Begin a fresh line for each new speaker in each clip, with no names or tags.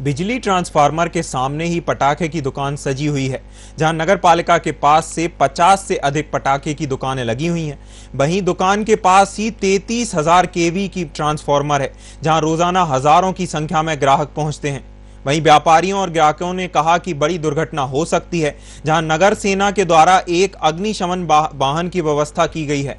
बिजली ट्रांसफार्मर के सामने ही पटाखे की दुकान सजी हुई है, जहां नगर पालिका के पास से 50 से अधिक पटाखे की दुकानें लगी हुई हैं। वहीं दुकान के पास ही 33,000 केवी की ट्रांसफार्मर है, जहां रोजाना हजारों की संख्या में ग्राहक पहुंचते हैं। वहीं व्यापारियों और ग्राहकों ने कहा कि बड़ी दुर्घटना हो सकती है, जहां नगर सेना के द्वारा एक अग्निशमन वाहन की व्यवस्था की गई है।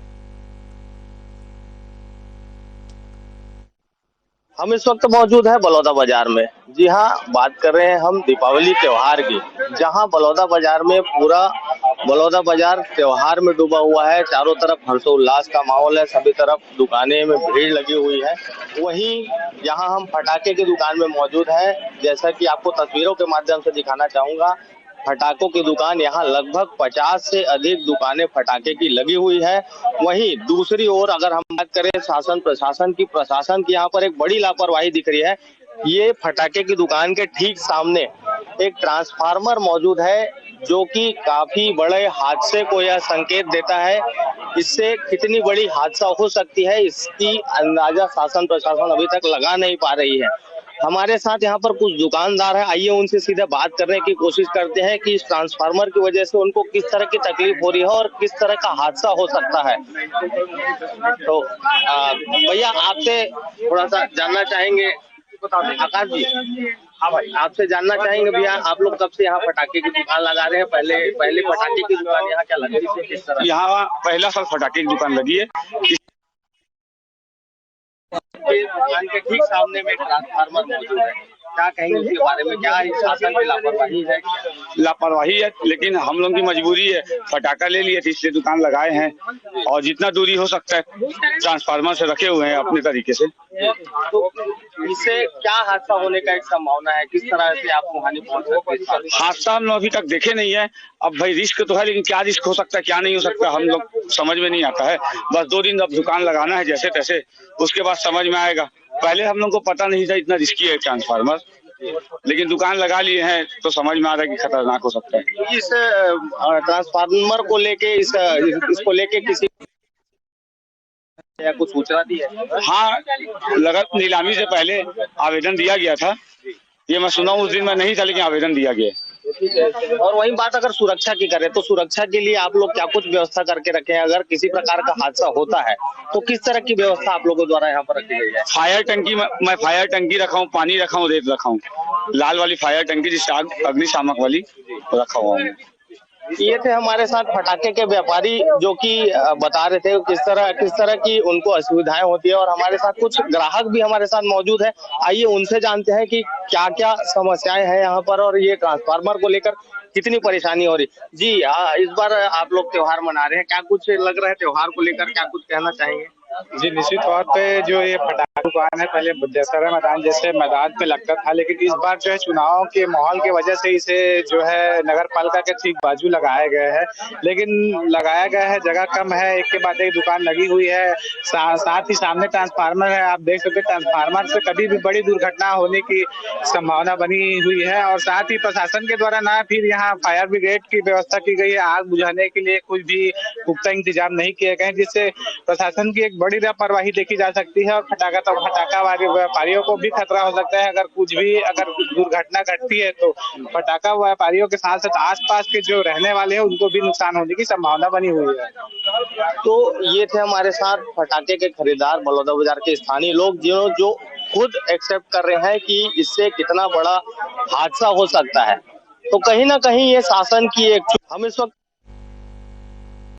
हम इस वक्त मौजूद है बलौदा बाजार में। जी हाँ, बात कर रहे हैं हम दीपावली त्योहार की, जहां बलौदा बाजार में पूरा बलौदा बाजार त्योहार में डूबा हुआ है। चारों तरफ हर्षोल्लास का माहौल है, सभी तरफ दुकानें में भीड़ लगी हुई है। वहीं यहाँ हम पटाखे की दुकान में मौजूद है। जैसा कि आपको तस्वीरों के माध्यम से दिखाना चाहूंगा, पटाखों की दुकान यहाँ लगभग 50 से अधिक दुकानें पटाखे की लगी हुई है। वहीं दूसरी ओर अगर हम बात करें शासन प्रशासन की यहाँ पर एक बड़ी लापरवाही दिख रही है। ये पटाखे की दुकान के ठीक सामने एक ट्रांसफार्मर मौजूद है, जो कि काफी बड़े हादसे को यह संकेत देता है। इससे कितनी बड़ी हादसा हो सकती है, इसकी अंदाजा शासन प्रशासन अभी तक लगा नहीं पा रही है। हमारे साथ यहाँ पर कुछ दुकानदार हैं, आइए उनसे सीधे बात करने की कोशिश करते हैं कि इस ट्रांसफार्मर की वजह से उनको किस तरह की तकलीफ हो रही है और किस तरह का हादसा हो सकता है। तो भैया, आपसे थोड़ा सा जानना चाहेंगे, आकाश जी। हाँ भाई, आपसे जानना चाहेंगे भैया, आप लोग कब से यहाँ पटाखे की दुकान लगा रहे हैं? पहले पटाखे की दुकान यहाँ क्या लगी थी, किस तरह?
यहाँ पहला साल पटाखे की दुकान लगी है।
दुकान के ठीक सामने में ट्रांसफार्मर मौजूद है, क्या कहेंगे उसके बारे में? क्या शासन की लापरवाही है?
लापरवाही है, लेकिन हम लोग की मजबूरी है। पटाखा ले लिए थे इसलिए दुकान लगाए हैं, और जितना दूरी हो सकता है ट्रांसफार्मर से रखे हुए हैं अपने तरीके से।
तो इससे क्या हादसा होने का एक संभावना है? किस तरह से आपको हानि पहुंच सकती है?
हादसा हम लोग अभी तक देखे नहीं है। अब भाई रिस्क तो है, लेकिन क्या रिस्क हो सकता है क्या नहीं हो सकता हम लोग समझ में नहीं आता है। बस 2 दिन अब दुकान लगाना है जैसे तैसे, उसके बाद समझ में आएगा। पहले हम लोग को पता नहीं था इतना रिस्की है ट्रांसफार्मर, लेकिन दुकान लगा लिए हैं तो समझ में आ रहा है कि खतरनाक हो सकता है।
इस ट्रांसफार्मर को लेके इसको लेके किसी या कुछ सूचना दी है?
हाँ, लगत नीलामी से पहले आवेदन दिया गया था। ये मैं सुना उस दिन मैं नहीं था, लेकिन आवेदन दिया गया।
और वहीं बात अगर सुरक्षा की करें तो सुरक्षा के लिए आप लोग क्या कुछ व्यवस्था करके रखे हैं? अगर किसी प्रकार का हादसा होता है तो किस तरह की व्यवस्था आप लोगों द्वारा यहाँ पर रखी गई है?
फायर टंकी, मैं फायर टंकी रखा हूँ, पानी रखा हूँ, रेत रखा हूँ। लाल वाली फायर टंकी जिससे अग्निशामक वाली रखा हुआ हूँ।
ये थे हमारे साथ पटाखे के व्यापारी, जो कि बता रहे थे किस तरह की उनको असुविधाएं होती है। और हमारे साथ कुछ ग्राहक भी हमारे साथ मौजूद है, आइए उनसे जानते हैं कि क्या क्या समस्याएं हैं यहाँ पर और ये ट्रांसफार्मर को लेकर कितनी परेशानी हो रही। जी इस बार आप लोग त्योहार मना रहे हैं, क्या कुछ लग रहा है त्योहार को लेकर, क्या कुछ कहना चाहेंगे?
जी, निश्चित तौर पे जो ये पटाखा दुकान है, पहले दशहरा मैदान जैसे मैदान पे लगता था, लेकिन इस बार जो है चुनाव के माहौल की वजह से इसे जो है नगर पालिका के ठीक बाजू लगाया गया है। लेकिन लगाया गया है, जगह कम है, एक के बाद एक दुकान लगी हुई है। साथ ही सामने ट्रांसफार्मर है, आप देख सकते हैं ट्रांसफार्मर से कभी भी बड़ी दुर्घटना होने की संभावना बनी हुई है। और साथ ही प्रशासन के द्वारा ना फिर यहाँ फायर ब्रिगेड की व्यवस्था की गई है, आग बुझाने के लिए कुछ भी पुख्ता इंतजाम नहीं किए गए, जिससे प्रशासन की एक बड़ी लापरवाही देखी जा सकती है। और पटाखा वाले व्यापारियों को भी खतरा हो सकता है। अगर दुर्घटना घटती है तो पटाखा व्यापारियों के साथ साथ आसपास के जो रहने वाले हैं उनको भी नुकसान होने की संभावना बनी हुई है।
तो ये थे हमारे साथ पटाखे के खरीदार, बलौदा बाजार के स्थानीय लोग, जो खुद एक्सेप्ट कर रहे हैं कि इससे कितना बड़ा हादसा हो सकता है। तो कहीं ना कहीं ये शासन की एक, हम इस वक्त